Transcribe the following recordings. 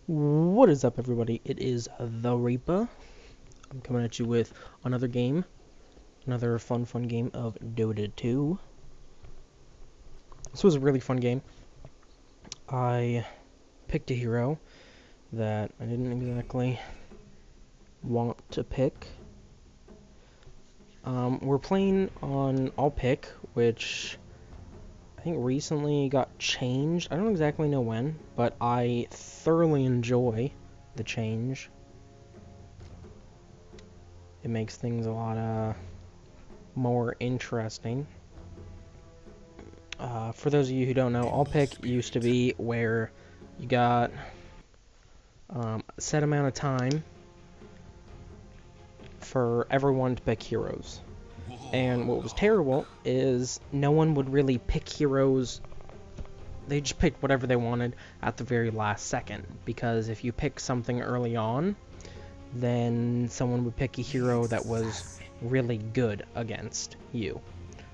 What is up, everybody? It is the Reaper. I'm coming at you with another game, another fun game of Dota 2. This was a really fun game. I picked a hero that I didn't exactly want to pick. We're playing on All Pick, which I think recently got changed. I don't exactly know when, but I thoroughly enjoy the change. It makes things a lot more interesting. For those of you who don't know, All Pick used to be where you got a set amount of time for everyone to pick heroes. And what was terrible is no one would really pick heroes. They just picked whatever they wanted at the very last second. Because if you pick something early on, then someone would pick a hero that was really good against you.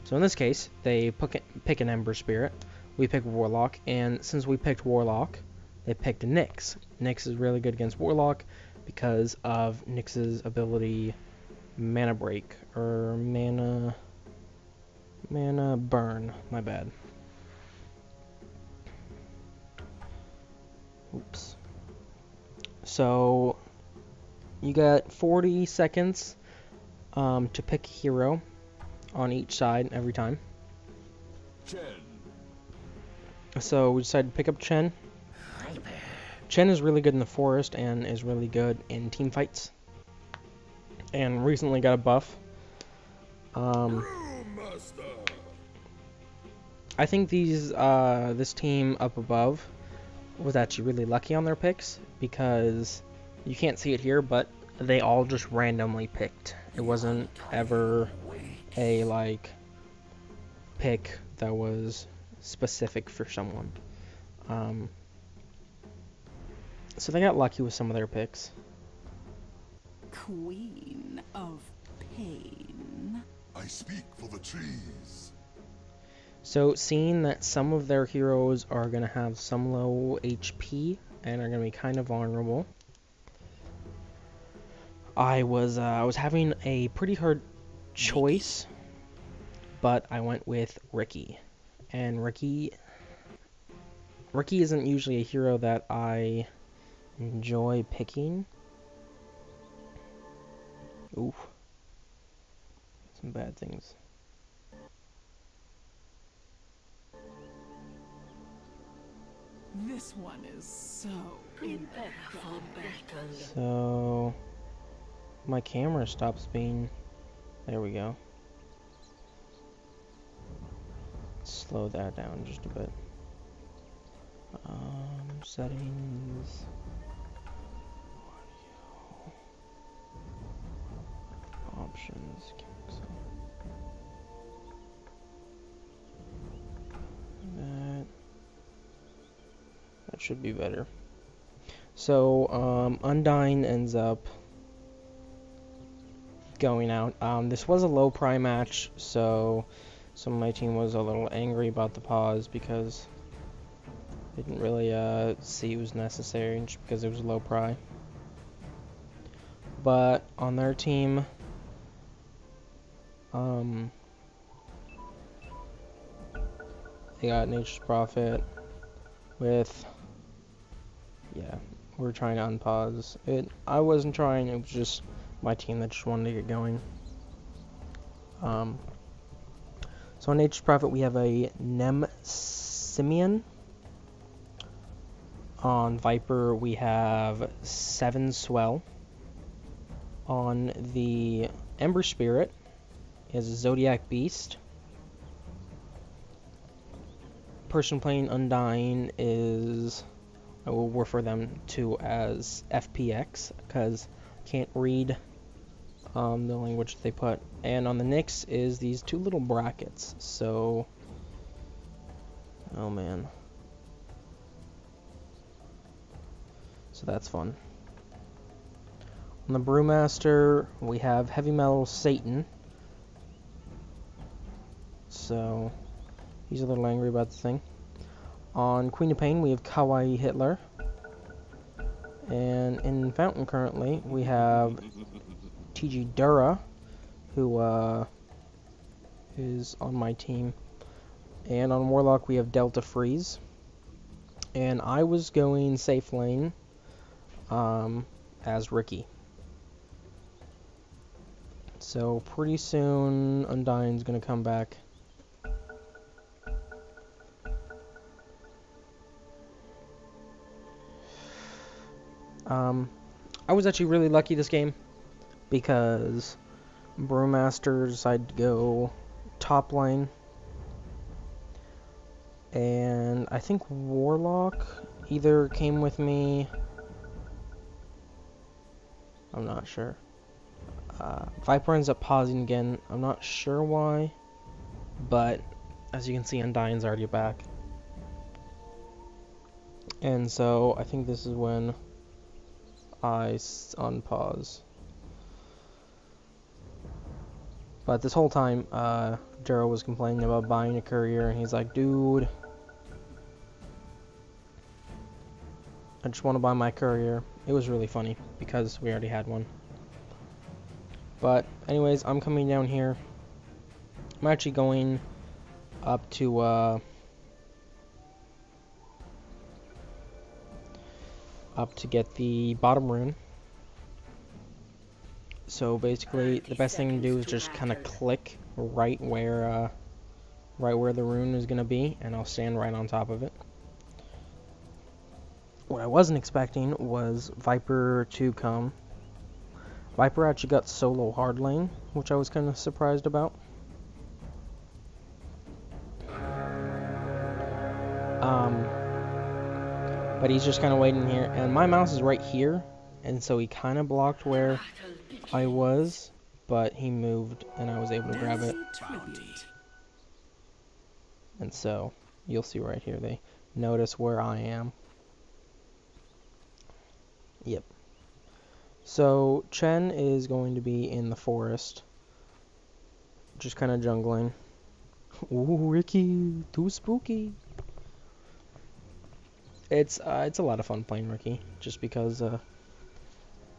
So in this case, they pick an Ember Spirit, we pick Warlock, and since we picked Warlock, they picked Nyx. Nyx is really good against Warlock because of Nyx's ability Mana Break, or Mana Burn, my bad. Oops. So you got 40 seconds to pick a hero on each side every time. Chen. So we decided to pick up Chen. Chen is really good in the forest and is really good in team fights. And recently got a buff. I think this team up above was actually really lucky on their picks because you can't see it here, but they all just randomly picked. It wasn't ever a pick that was specific for someone. So they got lucky with some of their picks. Queen of Pain. I speak for the trees. So seeing that some of their heroes are gonna have some low HP and are gonna be kind of vulnerable, I was having a pretty hard choice, but I went with Riki. And Riki isn't usually a hero that I enjoy picking. Ooh, some bad things. This one is so prepare for battle. So my camera stops being. There we go. Slow that down just a bit. Settings. Audio. Options. That should be better. So Undyne ends up going out. This was a low pry match, so some of my team was a little angry about the pause because they didn't really see it was necessary just because it was low pry. But on their team, they got Nature's Prophet with, yeah, we're trying to unpause it. I wasn't trying, it was just my team that just wanted to get going. So on Nature's Prophet we have a Simeon. On Viper we have 7 Swell. On the Ember Spirit is Zodiac Beast. Person playing Undyne is, I will refer them to as FPX because I can't read the language they put. And on the Nyx is these 2 little brackets. So, oh man. So that's fun. On the Brewmaster, we have Heavy Metal Satan. So he's a little angry about the thing. On Queen of Pain, we have Kawaii Hitler. And in Fountain currently, we have TG Dura, who is on my team. And on Warlock, we have Delta Freeze. And I was going safe lane as Riki. So pretty soon, Undyne's going to come back. I was actually really lucky this game because Brewmaster decided to go top lane, and I think Warlock either came with me, I'm not sure. Viper ends up pausing again, I'm not sure why, but as you can see, Undyne's already back. And so I think this is when I unpause. But this whole time, Jero was complaining about buying a courier, and he's like, dude, I just want to buy my courier. It was really funny, because we already had one. But, anyways, I'm coming down here. I'm actually going up to get the bottom rune. So basically, the best thing to do is just kind of click right where the rune is gonna be, and I'll stand right on top of it. What I wasn't expecting was Viper to come. Viper actually got solo hard lane, which I was kind of surprised about. But he's just kind of waiting here, and my mouse is right here, and so he kind of blocked where I was, but he moved, and I was able to grab it. And so, you'll see right here, they notice where I am. Yep. So, Chen is going to be in the forest, just kind of jungling. Ooh, Riki, too spooky. It's a lot of fun playing Riki, just because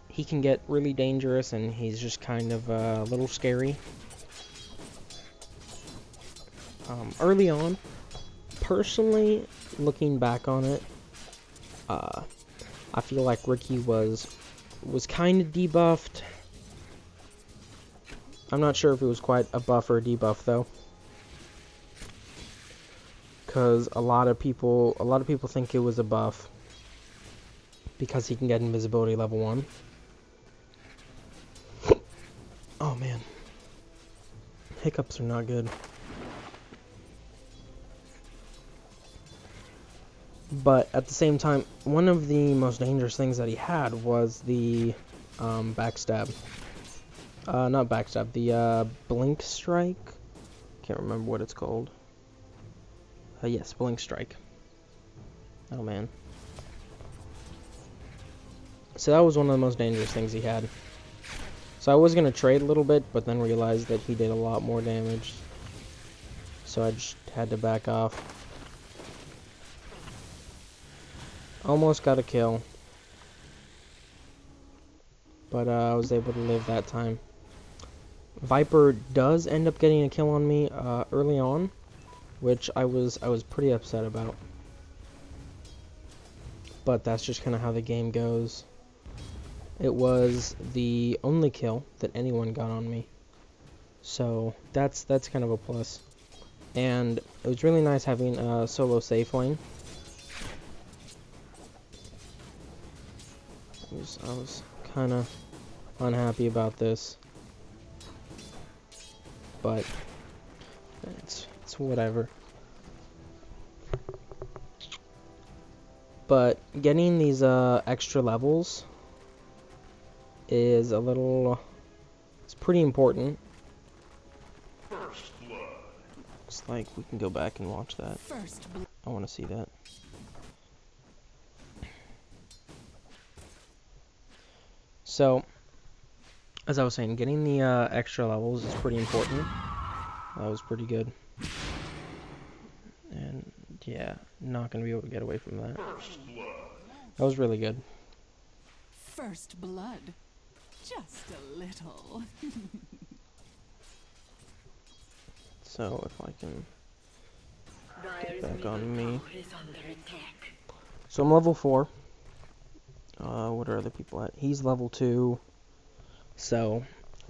he can get really dangerous, and he's just kind of a little scary. Early on, personally, looking back on it, I feel like Riki was kind of debuffed. I'm not sure if it was quite a buff or a debuff though, because a lot of people think it was a buff because he can get invisibility level 1. Oh man, hiccups are not good. But at the same time, one of the most dangerous things that he had was the backstab. Not backstab, the blink strike. Can't remember what it's called. Yes, blink strike. Oh man. So that was one of the most dangerous things he had. So I was going to trade a little bit, but then realized that he did a lot more damage. So I just had to back off. Almost got a kill. But I was able to live that time. Viper does end up getting a kill on me early on, which I was pretty upset about. But that's just kind of how the game goes. It was the only kill that anyone got on me, so that's kind of a plus. And it was really nice having a solo safe lane. I was kind of unhappy about this, but it's whatever. But getting these extra levels is it's pretty important. Looks like we can go back and watch that. I want to see that. So, as I was saying, getting the extra levels is pretty important. That was pretty good. And yeah, not going to be able to get away from that. That was really good. first blood. Just a little. So if I can Dire's back middle on me. tower is under attack. So I'm level 4. What are other people at? He's level 2. So,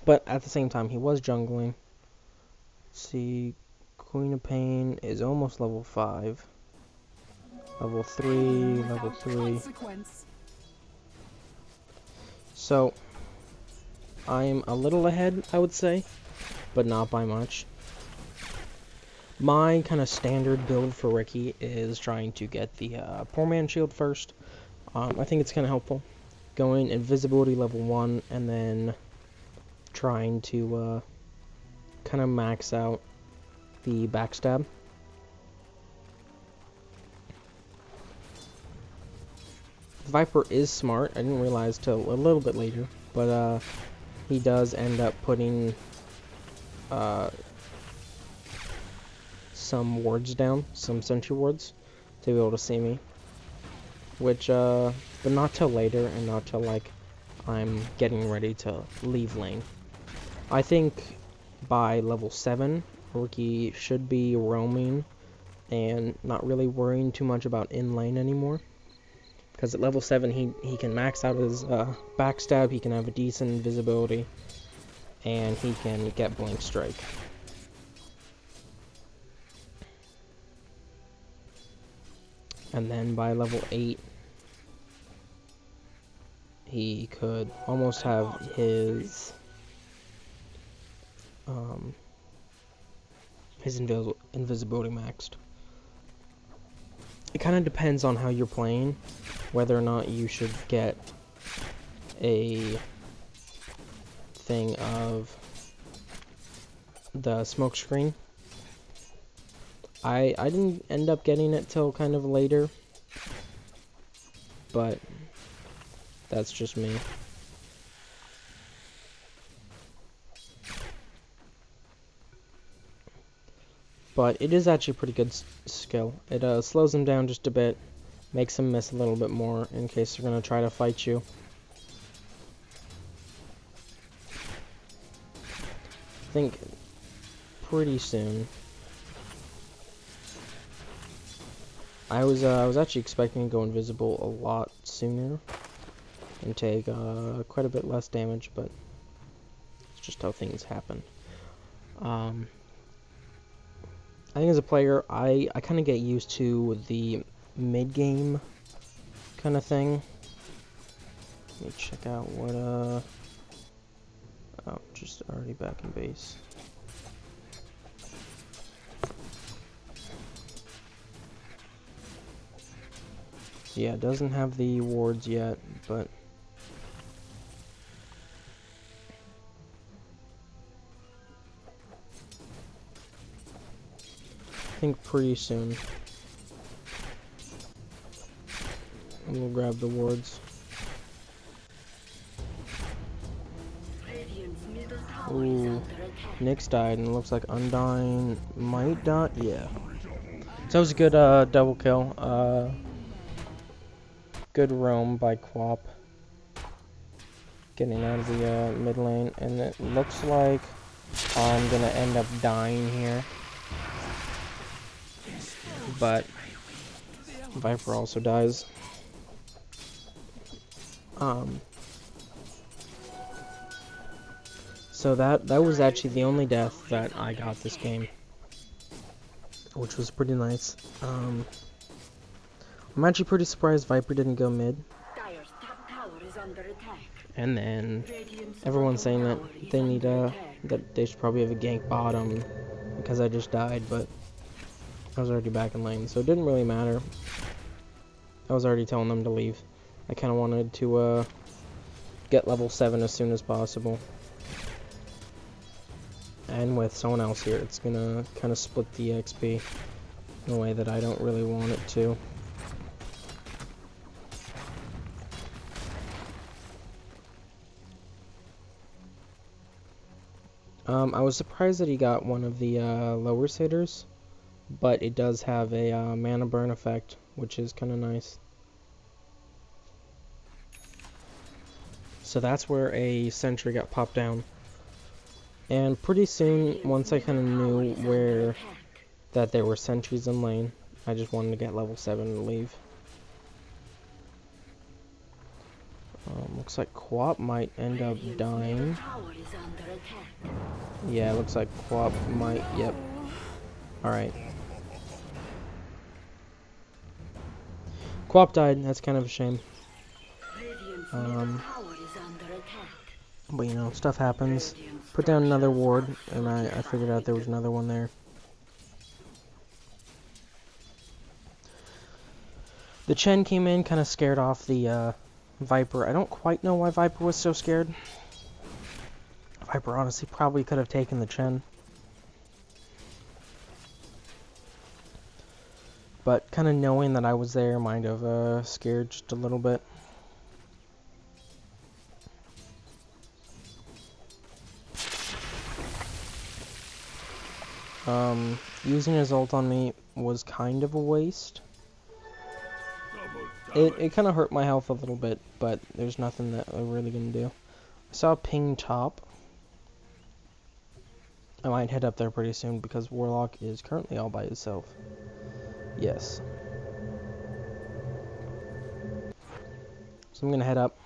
but at the same time, he was jungling. See, Queen of Pain is almost level 5. Level 3, level 3. Consequence. So, I'm a little ahead, I would say, but not by much. My kind of standard build for Riki is trying to get the Poor Man Shield first. I think it's kind of helpful. Going Invisibility level 1, and then trying to kind of max out the Backstab. Viper is smart. I didn't realize till a little bit later, but he does end up putting some wards down, some sentry wards, to be able to see me. Which, but not till later, and not till, like, I'm getting ready to leave lane. I think by level 7, Riki should be roaming and not really worrying too much about in lane anymore. Because at level 7, he can max out his backstab, he can have a decent invisibility, and he can get blink strike. And then by level 8, he could almost have his invisibility maxed. It kind of depends on how you're playing, whether or not you should get a thing of the smoke screen. I didn't end up getting it till kind of later, but that's just me. But it is actually a pretty good skill. It slows them down just a bit, makes them miss a little bit more in case they're going to try to fight you. I think pretty soon. I was actually expecting to go invisible a lot sooner and take quite a bit less damage, but it's just how things happen. I think as a player, I kind of get used to the mid-game kind of thing. Let me check out what, oh, just already back in base. Yeah, it doesn't have the wards yet, but I think pretty soon we'll grab the wards. Radiant's middle tower is Ooh, under attack. Nyx died, and it looks like Undyne might die. Yeah. So that was a good double kill. Good roam by Quap. Getting out of the mid lane, and it looks like I'm gonna end up dying here. But Viper also dies. So that was actually the only death that I got this game, which was pretty nice. I'm actually pretty surprised Viper didn't go mid. Dire's top tower is under attack. And then Radiant's everyone's saying that bottom tower they is need under attack. that they should probably have a gank bottom because I just died, but I was already back in lane, so it didn't really matter. I was already telling them to leave. I kind of wanted to get level 7 as soon as possible. And with someone else here, it's gonna kind of split the XP in a way that I don't really want it to. I was surprised that he got one of the lower hitters, but it does have a mana burn effect, which is kind of nice. So that's where a sentry got popped down. And pretty soon, once I kind of knew where that there were sentries in lane, I just wanted to get level 7 and leave. Looks like Quap might end up dying. Yeah, looks like Quap might, yep. Alright. Quap died, that's kind of a shame. But you know, stuff happens. Put down another ward, and I figured out there was another one there. The Chen came in, kind of scared off the Viper. I don't quite know why Viper was so scared. Viper honestly probably could have taken the Chen. But kind of knowing that I was there might have scared just a little bit. Using his ult on me was kind of a waste. It kind of hurt my health a little bit, but there's nothing that I'm really gonna do. I saw a ping top. I might head up there pretty soon because Warlock is currently all by himself. Yes. So I'm gonna head up.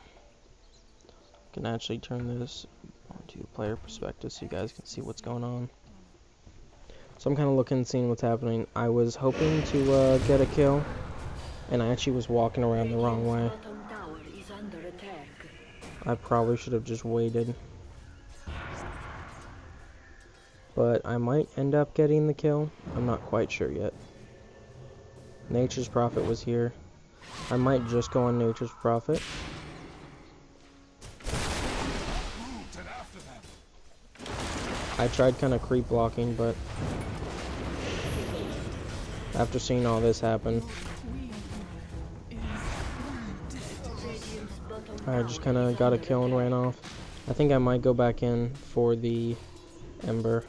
I can actually turn this onto player perspective so you guys can see what's going on. So I'm kind of looking and seeing what's happening. I was hoping to get a kill, and I actually was walking around the wrong way. I probably should have just waited. But I might end up getting the kill. I'm not quite sure yet. Nature's Prophet was here. I might just go on Nature's Prophet. I tried kind of creep blocking, but after seeing all this happen, I just kind of got a kill and ran off. I think I might go back in for the Ember.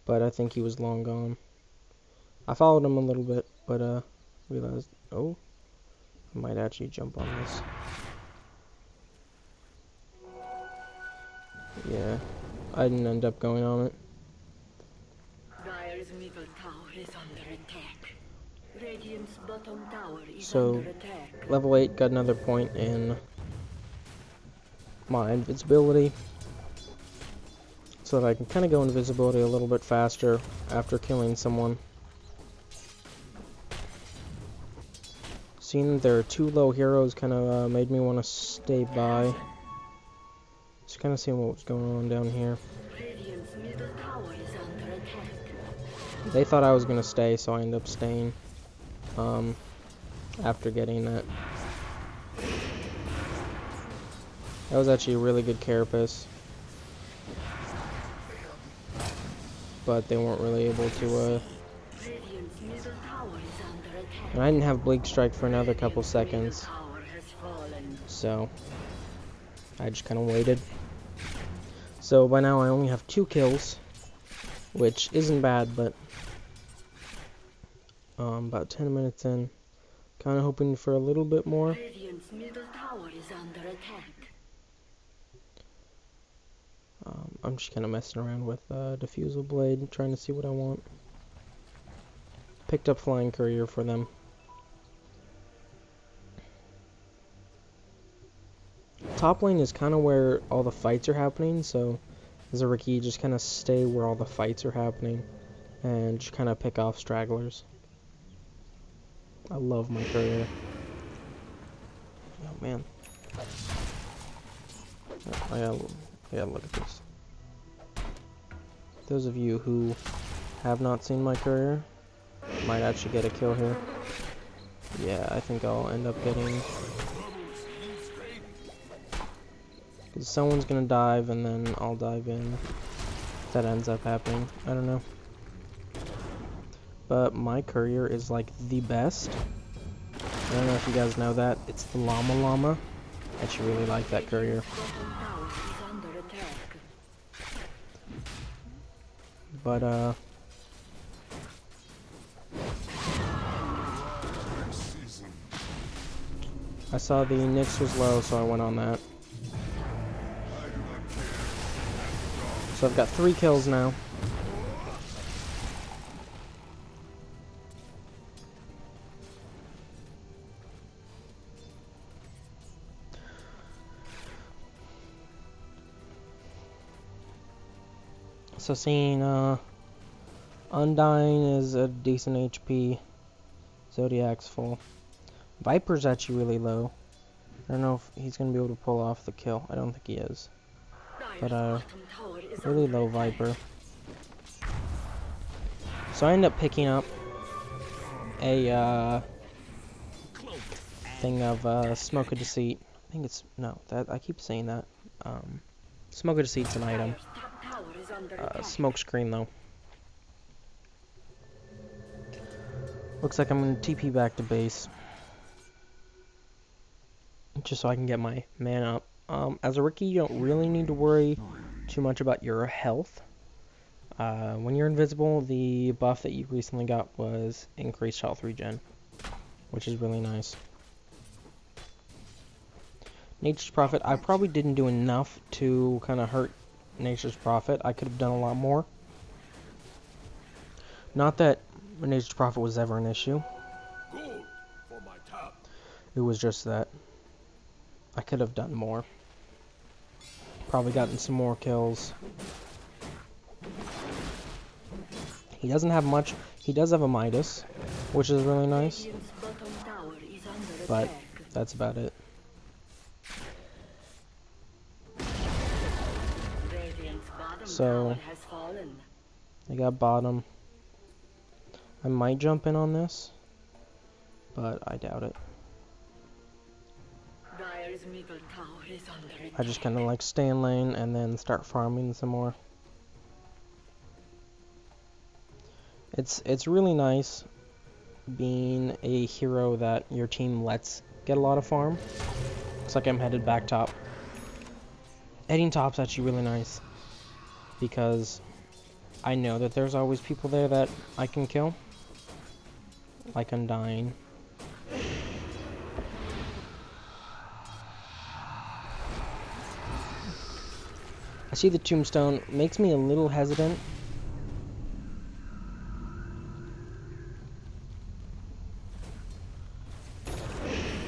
But I think he was long gone. I followed him a little bit, but realized, oh, I might actually jump on this. Yeah, I didn't end up going on it. Dire's middle tower is under attack. Radiant's bottom tower is So, under attack. level 8 got another point in my invincibility, so that I can kind of go invisibility a little bit faster after killing someone. Seeing that there are 2 low heroes kind of made me want to stay by. Just kind of seeing what was going on down here. Radiant's middle tower is under attack. They thought I was going to stay, so I ended up staying after getting that. That was actually a really good carapace. But they weren't really able to, Radiant's middle tower is under attack. and I didn't have Bleak Strike for another couple Middle seconds, tower has fallen. so I just kind of waited. So by now I only have 2 kills, which isn't bad, but about 10 minutes in, kind of hoping for a little bit more. Radiant's middle tower is under attack. I'm just kind of messing around with Diffusal Blade, trying to see what I want. Picked up Flying Courier for them. Top lane is kind of where all the fights are happening, so as a Riki, just kind of stay where all the fights are happening and just kind of pick off stragglers. I love my courier. Oh man. I gotta look at this. Those of you who have not seen my courier might actually get a kill here. Yeah, I think I'll end up getting... because someone's gonna dive and then I'll dive in. That ends up happening. I don't know. But my courier is like the best. I don't know if you guys know that. It's the Llama Llama. I actually really like that courier. Bottom tower is under attack. But I saw the Nyx was low, so I went on that. So I've got 3 kills now. So seeing Undying is a decent HP. Zodiac's full. Viper's actually really low. I don't know if he's going to be able to pull off the kill. I don't think he is. But really low Viper. So I end up picking up a thing of Smoke of Deceit. I think it's, no, that I keep saying that. Smoke of Deceit's an item. Smoke screen though. Looks like I'm gonna TP back to base. Just so I can get my mana up. As a Riki, you don't really need to worry too much about your health. When you're invisible, the buff that you recently got was increased health regen, which is really nice. Nature's Prophet, I probably didn't do enough to kind of hurt Nature's Prophet. I could have done a lot more. Not that Nature's Prophet was ever an issue. It was just that I could have done more. Probably gotten some more kills. He doesn't have much. He does have a Midas, which is really nice. But that's about it. So I got bottom. I might jump in on this, but I doubt it. I just kind of like stay in lane and then start farming some more. It's really nice being a hero that your team lets get a lot of farm. Looks like I'm headed back top. Heading top's actually really nice because I know that there's always people there that I can kill. Like Undying. I see the tombstone, makes me a little hesitant.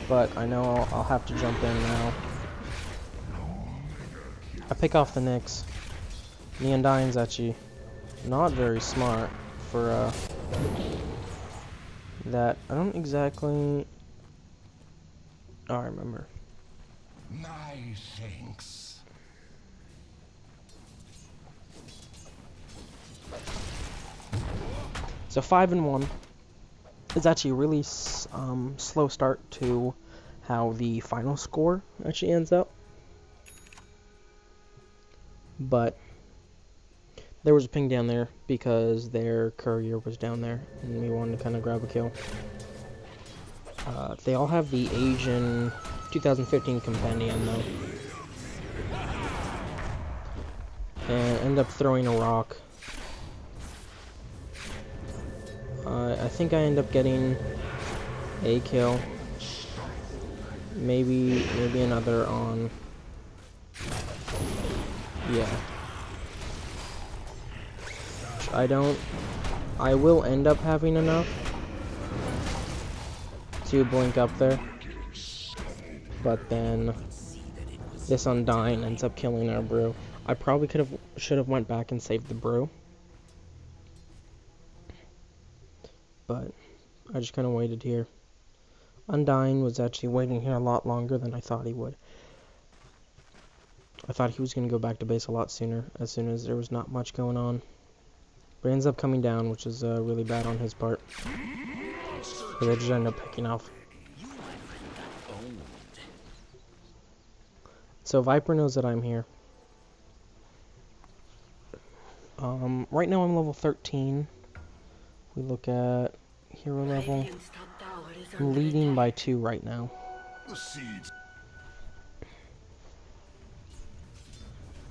But I know I'll have to jump in now. I pick off the Nyx. The Undying's actually not very smart for that. I don't exactly... Oh, I remember. Nice, thanks. So 5-1. It's actually a really slow start to how the final score actually ends up. But there was a ping down there because their courier was down there and we wanted to kind of grab a kill. They all have the Asian 2015 compendium though. And end up throwing a rock. I think I end up getting a kill. Maybe another on. Yeah. I will end up having enough to blink up there. But then this Undying ends up killing our brew. I probably should have went back and saved the brew. But I just kind of waited here. Undying was actually waiting here a lot longer than I thought he would. I thought he was going to go back to base a lot sooner, as soon as there was not much going on. But he ends up coming down, which is really bad on his part. But they just end up picking off. So Viper knows that I'm here. Right now I'm level 13. We look at hero level. I'm leading by 2 right now. The seeds.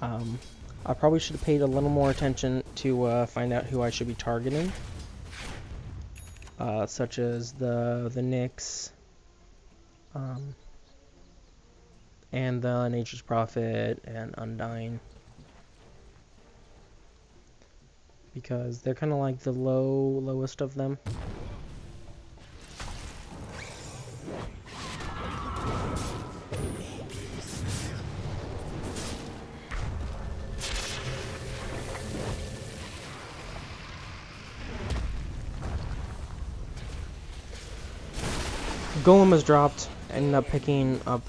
I probably should have paid a little more attention to find out who I should be targeting. Such as the Nyx. and the Nature's Prophet and Undying, because they're kind of like the lowest of them. Golem has dropped, ended up picking up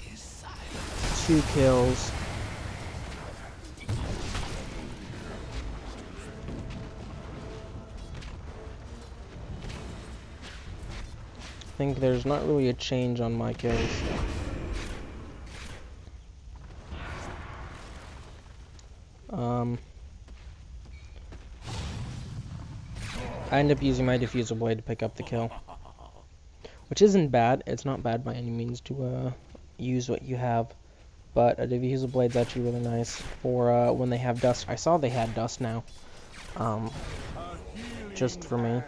2 kills. I think there's not really a change on my kills. I end up using my diffusal blade to pick up the kill, which isn't bad. It's not bad by any means to use what you have, but a diffusal blade's actually really nice for when they have dust. I saw they had dust now, just for me,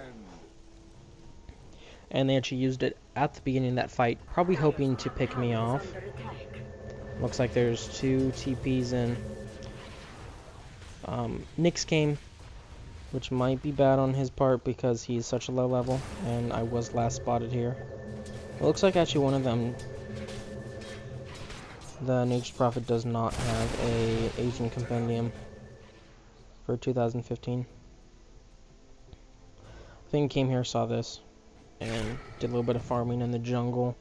and they actually used it at the beginning of that fight, probably hoping to pick me off. Looks like there's 2 TPs in. Nyx came, which might be bad on his part because he's such a low level, and I was last spotted here. It looks like actually one of them, the Nature's Prophet, does not have a Asian Compendium for 2015. I think came here, saw this, and did a little bit of farming in the jungle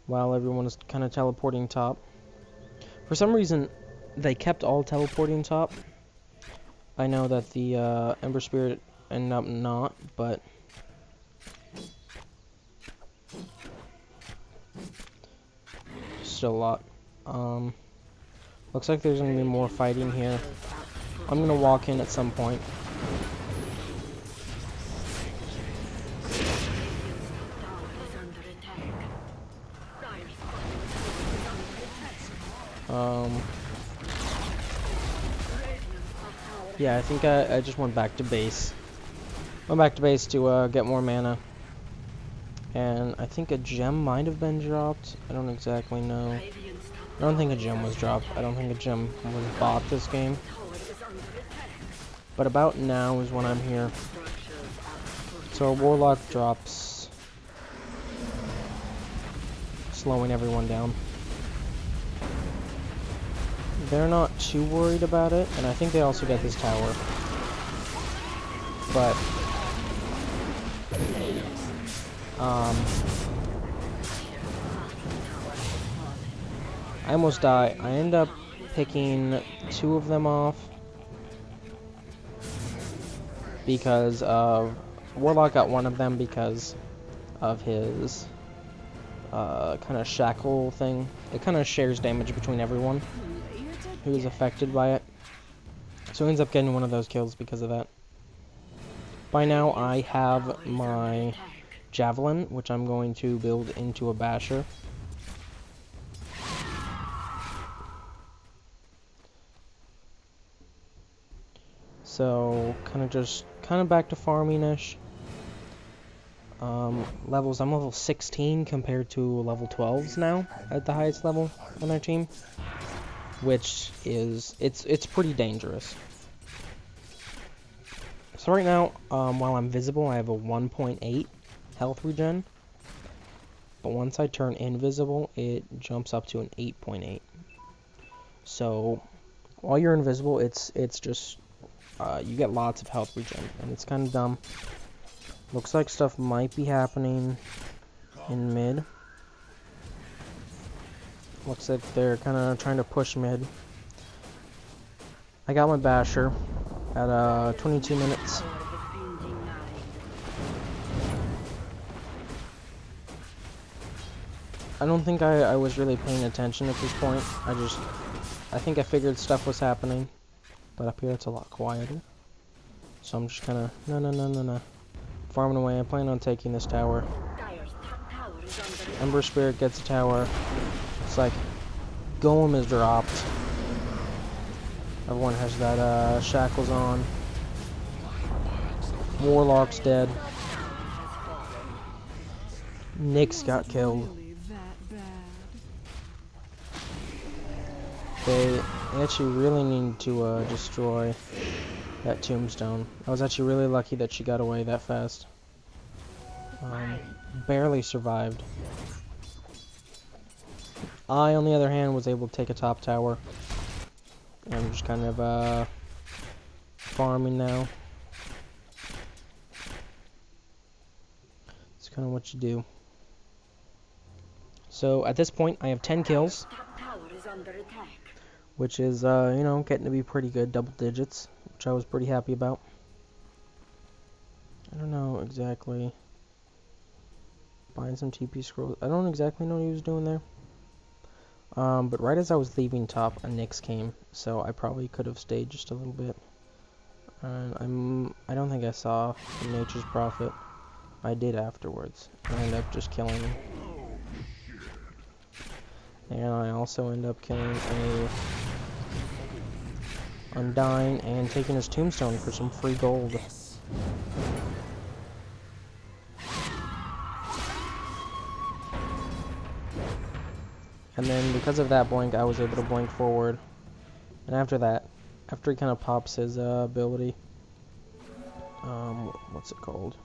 while everyone was kind of teleporting top. For some reason, they kept all teleporting top. I know that the Ember Spirit ended up not, but still a lot. Looks like there's gonna be more fighting here. I'm gonna walk in at some point. Yeah, I think I just went back to base. Went back to base to get more mana. And I think a gem might have been dropped. I don't exactly know. I don't think a gem was dropped. I don't think a gem was bought this game. But about now is when I'm here. So a Warlock drops, slowing everyone down. They're not too worried about it, and I think they also get this tower. But I almost die. I end up picking 2 of them off because of Warlock got 1 of them because of his kind of shackle thing. It kind of shares damage between everyone who is affected by it, so he ends up getting 1 of those kills because of that. By now I have my Javelin, which I'm going to build into a Basher. So kind of back to farming-ish. Levels, I'm level 16 compared to level 12s now at the highest level on our team, which is it's pretty dangerous. So right now, while I'm visible, I have a 1.8 health regen, but once I turn invisible, it jumps up to an 8.8. So while you're invisible, it's just you get lots of health regen, and it's kind of dumb. Looks like stuff might be happening in mid. Looks like they're kind of trying to push mid. I got my Basher at 22 minutes. I don't think I was really paying attention at this point. I think I figured stuff was happening, but up here it's a lot quieter. So I'm just kind of no. Farming away. I plan on taking this tower. Ember Spirit gets a tower. It's like Golem is dropped. Everyone has that shackles on. Warlock's dead. Nyx got killed. They actually really need to destroy that tombstone. I was actually really lucky that she got away that fast. Barely survived. I, on the other hand, was able to take a top tower. I'm just kind of farming now. It's kind of what you do. So at this point, I have 10 kills, which is, you know, getting to be pretty good, double digits, which I was pretty happy about. I don't know exactly. Buying some TP scrolls. I don't exactly know what he was doing there. But right as I was leaving top, a Nyx came, so I probably could have stayed just a little bit. And I don't think I saw the Nature's Prophet. I did afterwards. I ended up just killing him. And I also end up killing a Undying and taking his tombstone for some free gold. And then because of that blink, I was able to blink forward. And after that, after he kind of pops his ability, what's it called?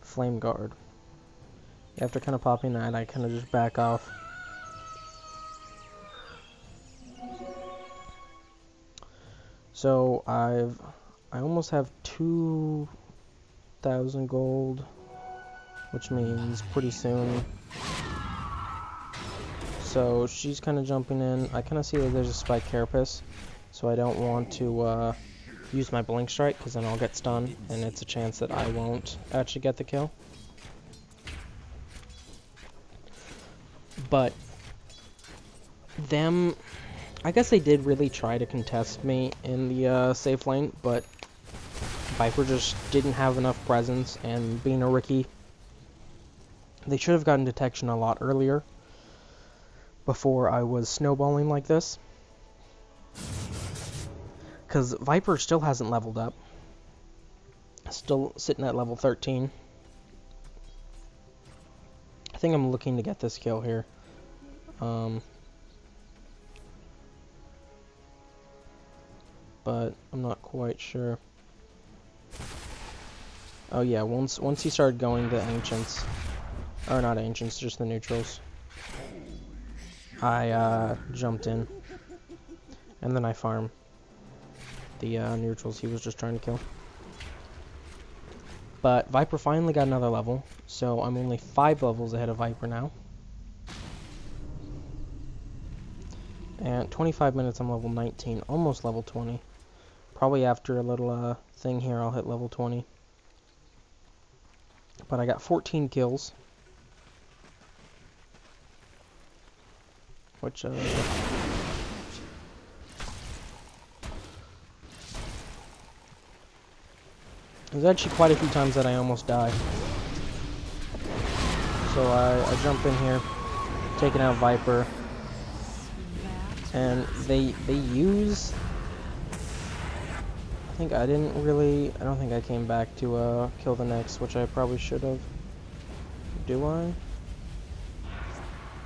Flame Guard. After kind of popping that, I kind of just back off. So I almost have 2,000 gold, which means pretty soon. So she's kind of jumping in. I kind of see that there's a spike carapace, so I don't want to use my blink strike because then I'll get stunned, and it's a chance that I won't actually get the kill. But them, I guess they did really try to contest me in the safe lane, but Viper just didn't have enough presence, and being a Riki, they should have gotten detection a lot earlier before I was snowballing like this. Because Viper still hasn't leveled up. Still sitting at level 13. I think I'm looking to get this kill here. But I'm not quite sure. Oh yeah, once he started going the ancients, or not ancients, just the neutrals, I jumped in, and then I farm the neutrals he was just trying to kill. But Viper finally got another level, so I'm only 5 levels ahead of Viper now. And 25 minutes, I'm level 19, almost level 20. Probably after a little thing here, I'll hit level 20. But I got 14 kills. Which, there's actually quite a few times that I almost died. So I jump in here, taking out Viper. And they use... I don't think I came back to kill the next, which I probably should have. Do I?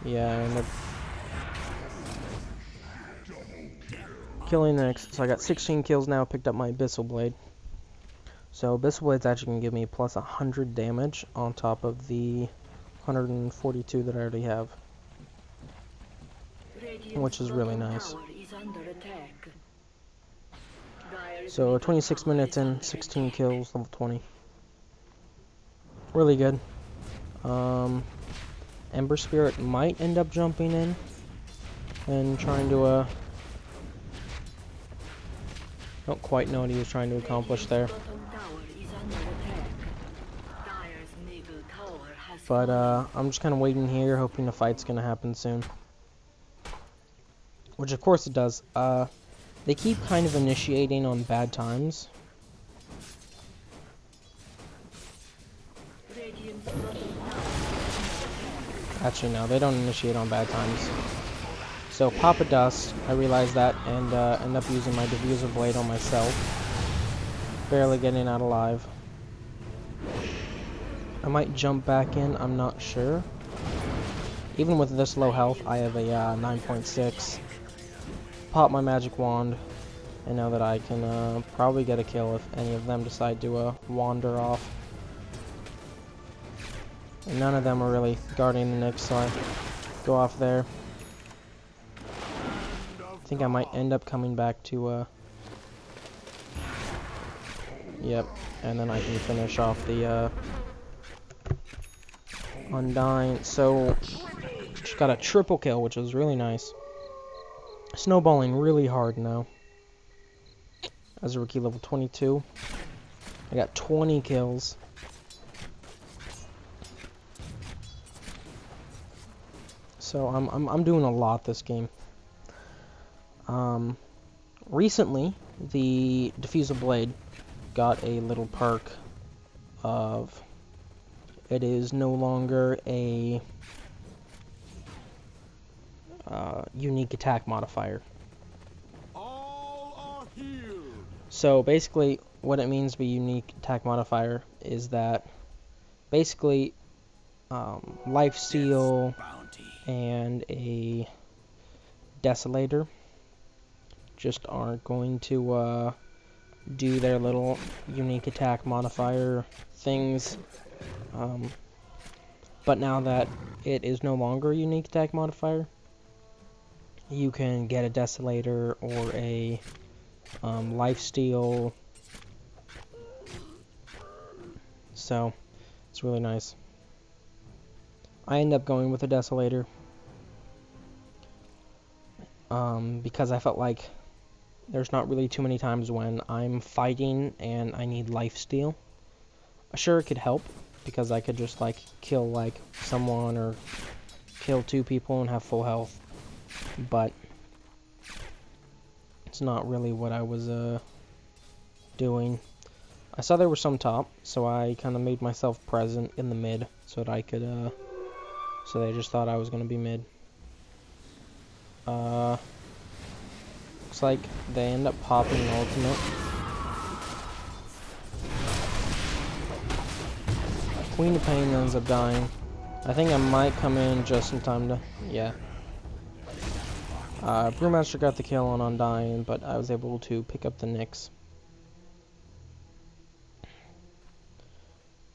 Yeah, I ended up killing the next. So I got 16 kills now, picked up my Abyssal Blade. So Abyssal Blade's actually going to give me plus 100 damage on top of the 142 that I already have. Which is really nice. So 26 minutes in, 16 kills, level 20. Really good. Ember Spirit might end up jumping in and trying to don't quite know what he was trying to accomplish there. But I'm just kind of waiting here, hoping the fight's gonna happen soon. Which of course it does. They keep kind of initiating on bad times. Actually, no, they don't initiate on bad times. So, Pop a Dust, I realized that, and end up using my Diffuser Blade on myself. Barely getting out alive. I might jump back in, I'm not sure. Even with this low health, I have a 9.6. Pop my magic wand, and know that I can probably get a kill if any of them decide to wander off. And none of them are really guarding the Nyx, so I go off there. I think I might end up coming back to, yep, and then I can finish off the, Undying. So, just got a triple kill, which is really nice. Snowballing really hard now. As a Riki level 22. I got 20 kills. So, I'm doing a lot this game. Recently, the Diffusal Blade got a little perk of it is no longer a unique attack modifier. So basically, what it means to be unique attack modifier is that basically lifesteal and a desolator just aren't going to do their little unique attack modifier things. But now that it is no longer a unique attack modifier, you can get a desolator or a lifesteal. So it's really nice. I end up going with a desolator because I felt like there's not really too many times when I'm fighting and I need lifesteal. Sure, it could help because I could just like kill like someone or kill 2 people and have full health, but it's not really what I was doing. I saw there was some top, so I kind of made myself present in the mid so that I could so they just thought I was gonna be mid. Looks like they end up popping an ultimate. Queen of Pain ends up dying. I think I might come in just in time to, yeah. Brewmaster got the kill on Undying, but I was able to pick up the Nyx.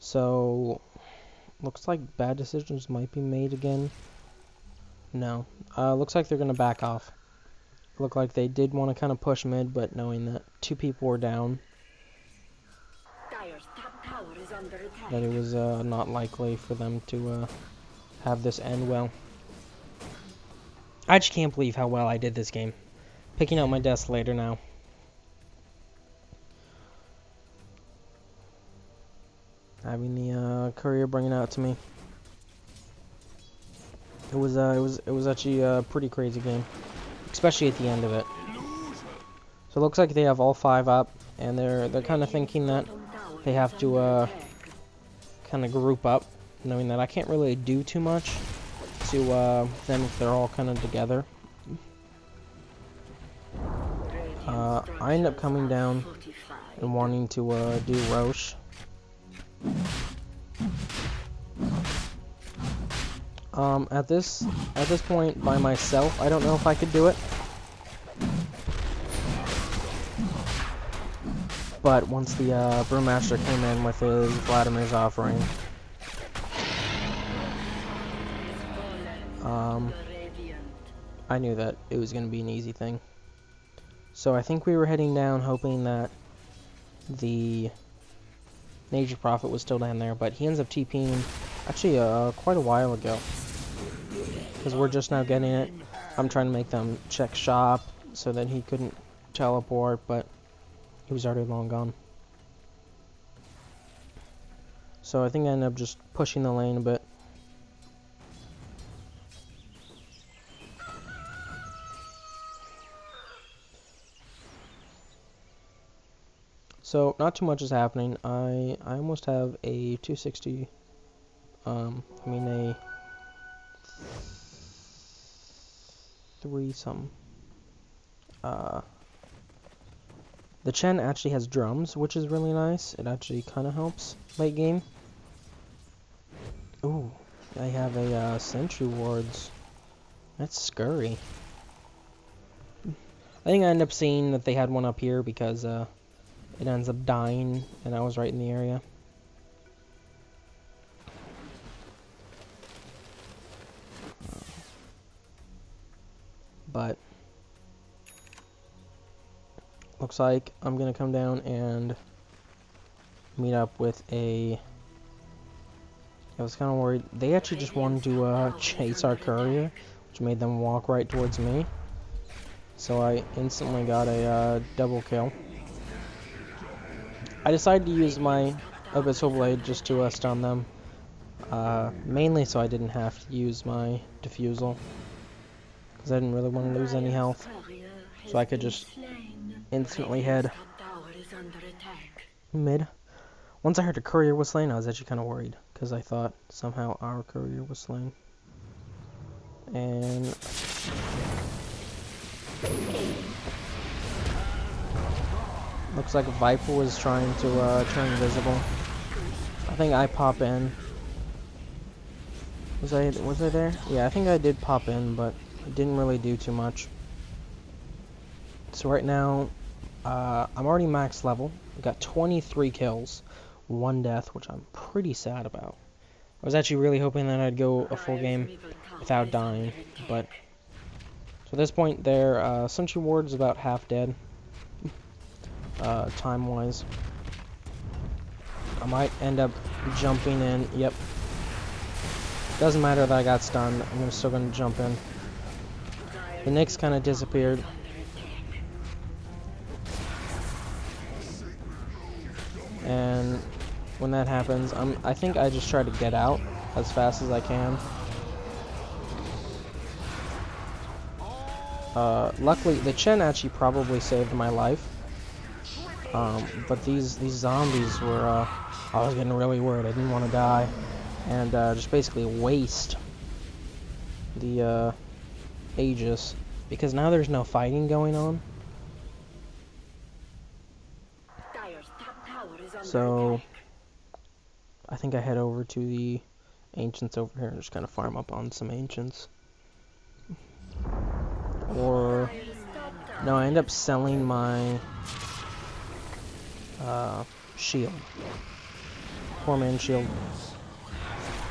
So, looks like bad decisions might be made again. No. Looks like they're going to back off. Looked like they did want to kind of push mid, but knowing that 2 people were down, that it was not likely for them to have this end well. I just can't believe how well I did this game. Picking out my Desolator now. Having the courier bring it out to me. It was actually a pretty crazy game, especially at the end of it. So it looks like they have all 5 up, and they're kind of thinking that they have to kind of group up, knowing that I can't really do too much to them if they're all kind of together. I end up coming down and wanting to do Roche. At this point by myself, I don't know if I could do it. But once the Brewmaster came in with his Vladimir's offering, I knew that it was going to be an easy thing. So I think we were heading down hoping that the Nature Prophet was still down there, but he ends up TPing actually quite a while ago. Because we're just now getting it. I'm trying to make them check shop so that he couldn't teleport, but he was already long gone. So I think I ended up just pushing the lane a bit. So not too much is happening. I almost have a 260. I mean a 3-some. The Chen actually has drums, which is really nice. It actually kind of helps late game. Ooh, I have a sentry wards. That's scurry. I think I ended up seeing that they had one up here because it ends up dying and I was right in the area. But looks like I'm gonna come down and meet up with a... I was kind of worried. They actually just wanted to chase our courier, which made them walk right towards me. So I instantly got a double kill. I decided to use my Abyssal Blade just to stun them. Mainly so I didn't have to use my Diffusal. Because I didn't really want to lose any health. So I could just instantly head mid. Once I heard a courier was slain, I was actually kind of worried. Because I thought somehow our courier was slain. And... looks like a Viper was trying to turn invisible. I think I pop in. Was I there? Yeah, I think I did pop in, but it didn't really do too much. So right now, I'm already max level. I got 23 kills, 1 death, which I'm pretty sad about. I was actually really hoping that I'd go a full game without dying, but so at this point, their sentry ward's about half dead, time-wise. I might end up jumping in. Yep. Doesn't matter that I got stunned. I'm still gonna jump in. The Nyx kind of disappeared. And when that happens, I think I just try to get out as fast as I can. Luckily, the Chen actually probably saved my life. But these zombies were, I was getting really worried. I didn't want to die. And just basically waste the Aegis. Because now there's no fighting going on. So I think I head over to the Ancients over here and just kind of farm up on some Ancients. Or no, I end up selling my shield, 4-man shield,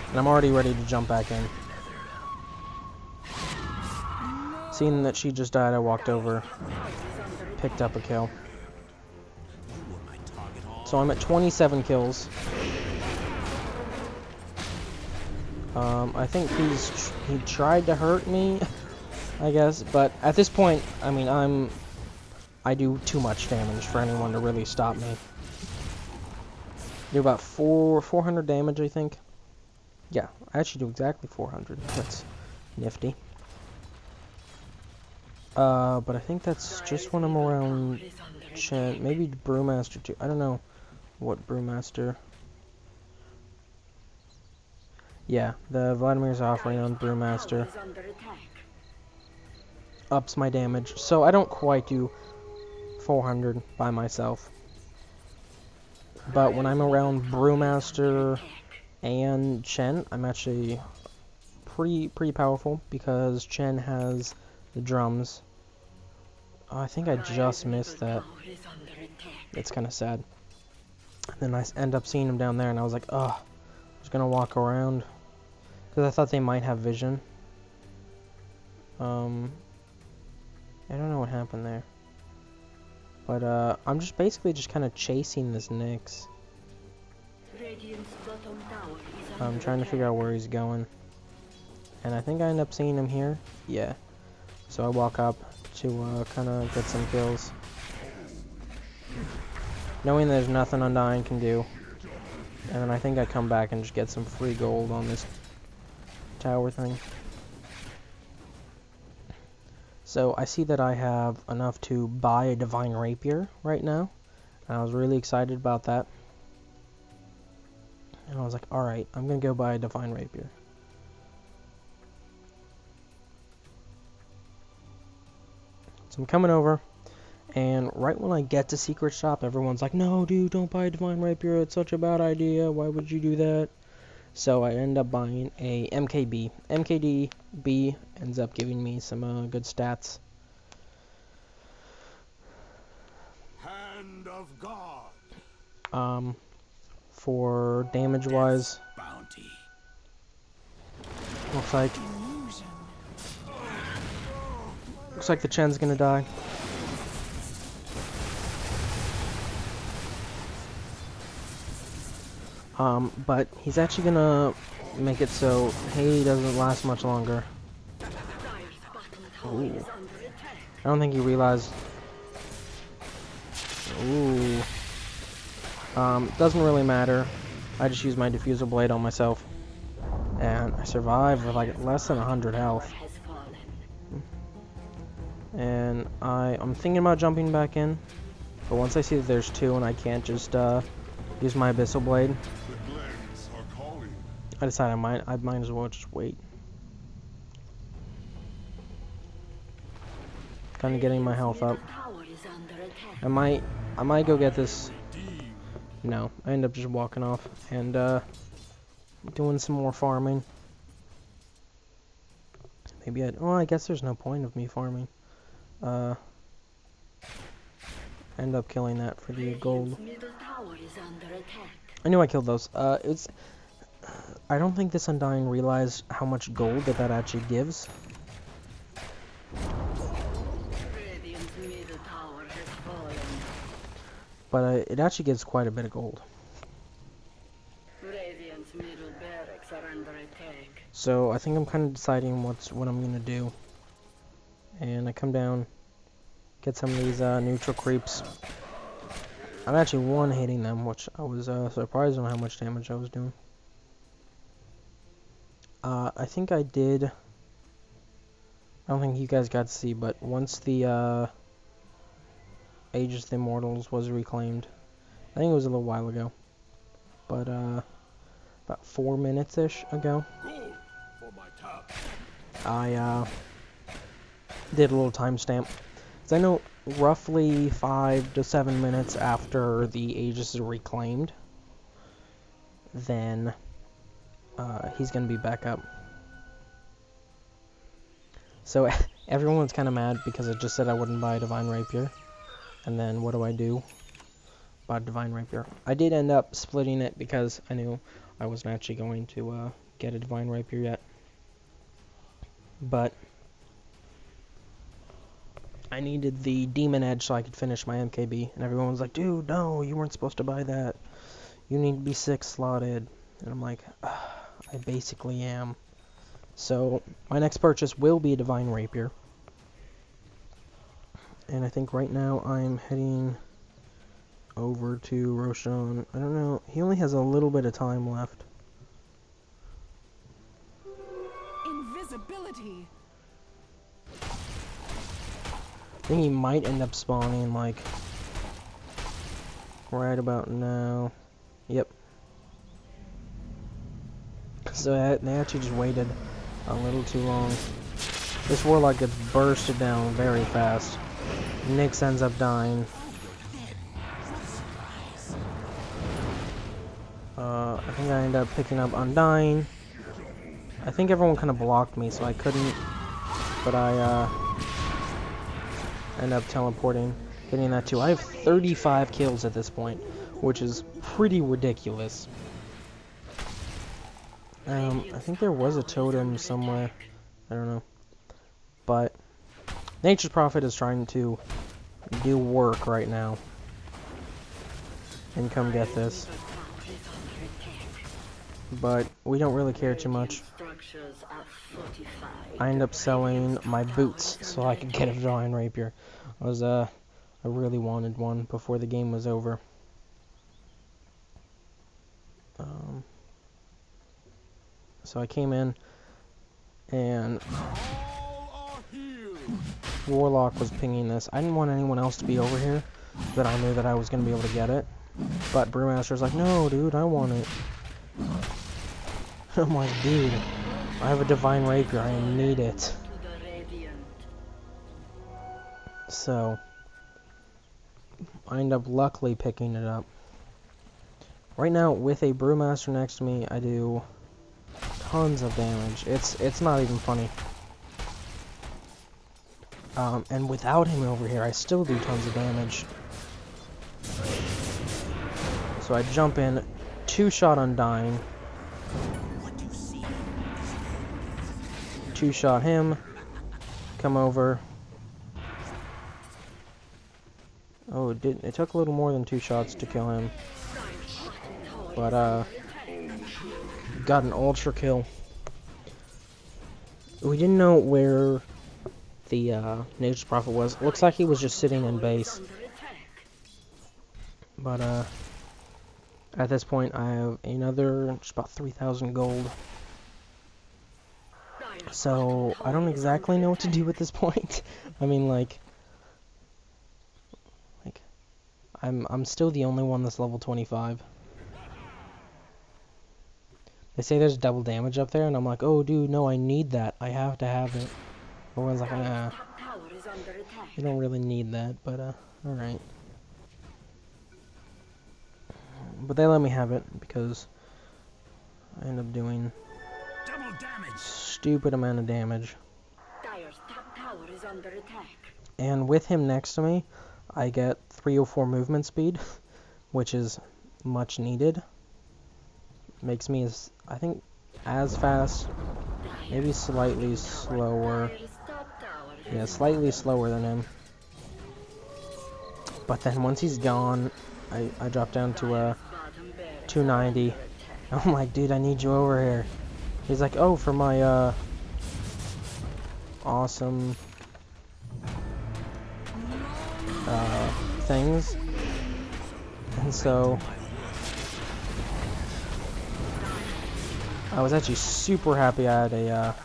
and I'm already ready to jump back in. Seeing that she just died, I walked over, picked up a kill. So I'm at 27 kills. I think he tried to hurt me, I guess, but at this point, I mean, I do too much damage for anyone to really stop me. Do about 400 damage, I think. Yeah, I actually do exactly 400. That's nifty. But I think that's just when I'm around Chen. Maybe Brewmaster too. I don't know what Brewmaster. Yeah, the Vladimir's offering on Brewmaster ups my damage. So I don't quite do 400 by myself. But when I'm around Brewmaster and Chen, I'm actually pretty powerful because Chen has the drums. Oh, I think I just missed that. It's kind of sad. And then I end up seeing him down there, and I was like, oh, I'm just gonna walk around because I thought they might have vision. I don't know what happened there. But I'm just basically just kind of chasing this Nyx. I'm trying to figure out where he's going. And I think I end up seeing him here. Yeah. So I walk up to kind of get some kills. Knowing there's nothing Undying can do. And then I think I come back and just get some free gold on this tower thing. So I see that I have enough to buy a Divine Rapier right now. And I was really excited about that. And I was like, alright, I'm going to go buy a Divine Rapier. So I'm coming over. And right when I get to Secret Shop, everyone's like, no, dude, don't buy a Divine Rapier. It's such a bad idea. Why would you do that? So I end up buying a MKB. MKB ends up giving me some good stats. Hand of God. For damage wise, Bounty. looks like the Chen's gonna die. But he's actually gonna make it so Hay doesn't last much longer. Ooh. I don't think he realized. Ooh. Doesn't really matter. I just use my diffusal blade on myself. And I survive with like less than 100 health. And I'm thinking about jumping back in. But once I see that there's two and I can't just use my abyssal blade, I decided I might as well just wait. Kind of getting my health up. I might go get this. No, I end up just walking off and doing some more farming. Maybe I guess there's no point of me farming. End up killing that for the gold. I knew I killed those. I don't think this Undying realized how much gold that actually gives. But it actually gives quite a bit of gold. So I think I'm kind of deciding what I'm gonna do. And I come down, get some of these neutral creeps. I'm actually one-hitting them, which I was surprised on how much damage I was doing. I think I did. I don't think you guys got to see, but once the Aegis of the Immortals was reclaimed, I think it was a little while ago, but about 4 minutes-ish ago, I did a little timestamp. So I know roughly 5 to 7 minutes after the Aegis is reclaimed, then he's gonna be back up. So everyone's kind of mad because I just said I wouldn't buy a Divine Rapier. And then what do? Buy a Divine Rapier. I did end up splitting it because I knew I wasn't actually going to get a Divine Rapier yet. But I needed the Demon Edge so I could finish my MKB. And everyone was like, dude, no, you weren't supposed to buy that. You need to be 6 slotted. And I'm like, I basically am. So my next purchase will be a Divine Rapier. And I think right now I'm heading over to Roshan. I don't know. He only has a little bit of time left. Invisibility. I think he might end up spawning like right about now. Yep. So they actually just waited a little too long. This Warlock gets bursted down very fast. Nyx ends up dying. I think I ended up picking up Undying. I think everyone kind of blocked me, so I couldn't. But I ended up teleporting, getting that too. I have 35 kills at this point, which is pretty ridiculous. I think there was a totem somewhere. I don't know. But Nature's Prophet is trying to do work right now. And come get this. But we don't really care too much. I end up selling my boots so I could get a Divine Rapier. I really wanted one before the game was over. So I came in and Warlock was pinging this. I didn't want anyone else to be over here, but I knew that I was going to be able to get it. But Brewmaster's like, no, dude, I want it. I'm like, dude, I have a Divine Rapier, I need it. So, I end up luckily picking it up. Right now, with a Brewmaster next to me, I do tons of damage. It's not even funny. And without him over here, I still do tons of damage. So I jump in, 2-shot Undying. 2-shot him. Come over. Oh, it took a little more than 2 shots to kill him. But, got an ultra kill. We didn't know where the, Nature's Prophet was. Looks like he was just sitting in base. But, at this point, I have another, just about 3,000 gold. So, I don't exactly know what to do at this point. I mean, like, I'm still the only one that's level 25. They say there's double damage up there, and I'm like, oh, dude, no, I need that. I have to have it. Everyone's like, nah, you don't really need that, but, alright. But they let me have it, because I end up doing stupid amount of damage. And with him next to me, I get 304 movement speed, which is much needed. Makes me, I think, as fast, maybe slightly slower. Yeah, slightly slower than him. But then once he's gone, I drop down to 290. I'm like, dude, I need you over here. He's like, oh, for my awesome things. And so I was actually super happy I had a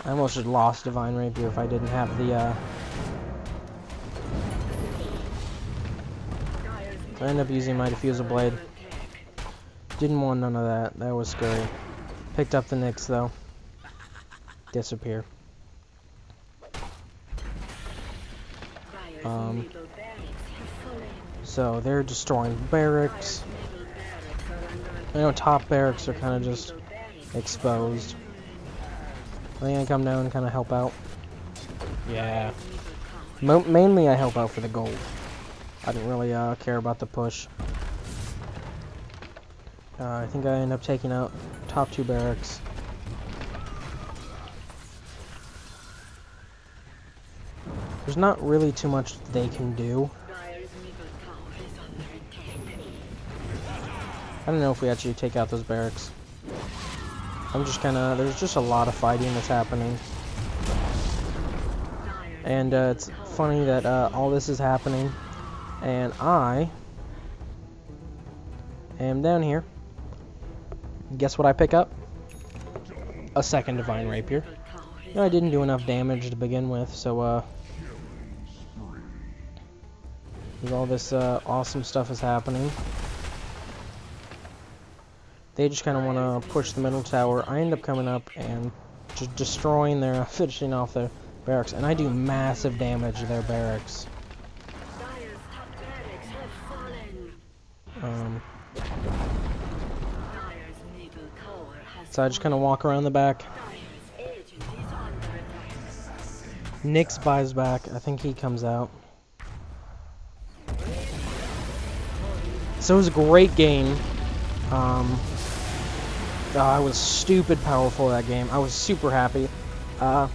I almost just lost Divine Rapier if I didn't have the so I ended up using my Diffusal Blade. Didn't want none of that. That was scary. Picked up the Nyx though. Disappear. So they're destroying barracks. I know top barracks are kind of just exposed. Are they gonna come down and kind of help out? Yeah. Mainly I help out for the gold. I didn't really care about the push. I think I end up taking out top 2 barracks. There's not really too much they can do. I don't know if we actually take out those barracks. I'm just kinda, there's just a lot of fighting that's happening. And it's funny that all this is happening, and I am down here. Guess what I pick up? A second Divine Rapier. You know, I didn't do enough damage to begin with, so all this awesome stuff is happening. They just kind of want to push the middle tower. I end up coming up and just destroying their, finishing off their barracks. And I do massive damage to their barracks. So I just kind of walk around the back. Nyx buys back. I think he comes out. So it was a great game. I was stupid powerful that game. I was super happy. I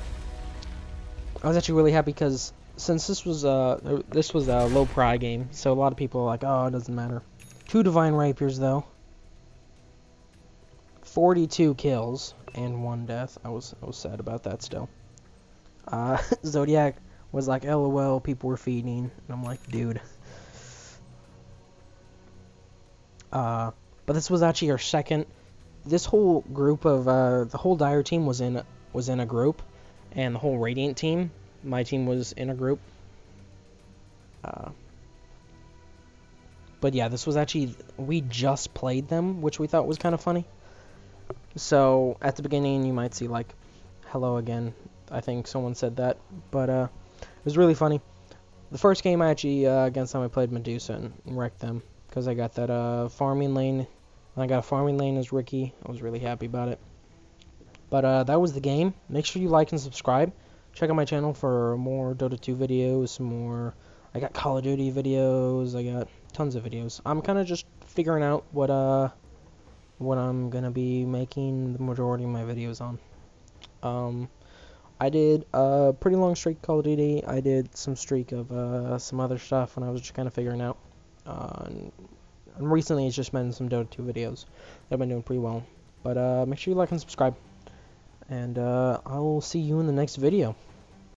was actually really happy because since this was a low pry game, so a lot of people are like, oh, it doesn't matter. 2 Divine Rapiers though. 42 kills and 1 death. I was sad about that still. Zodiac was like, LOL, people were feeding, and I'm like, dude. But this was actually our second. This whole group of the whole Dire team was in a group, and the whole Radiant team, my team, was in a group. But yeah, this was actually, we just played them, which we thought was kind of funny. So at the beginning, you might see like, hello again. I think someone said that, but it was really funny. The first game I actually against them, I played Medusa and wrecked them because I got that farming lane. I got a farming lane as Riki. I was really happy about it. But that was the game. Make sure you like and subscribe. Check out my channel for more Dota 2 videos, some more. I got Call of Duty videos. I got tons of videos. I'm kind of just figuring out what I'm gonna be making the majority of my videos on. I did a pretty long streak of Call of Duty. I did some streak of some other stuff when I was just kind of figuring out. And recently it's just been some Dota 2 videos that I've been doing pretty well. But make sure you like and subscribe. And I will see you in the next video.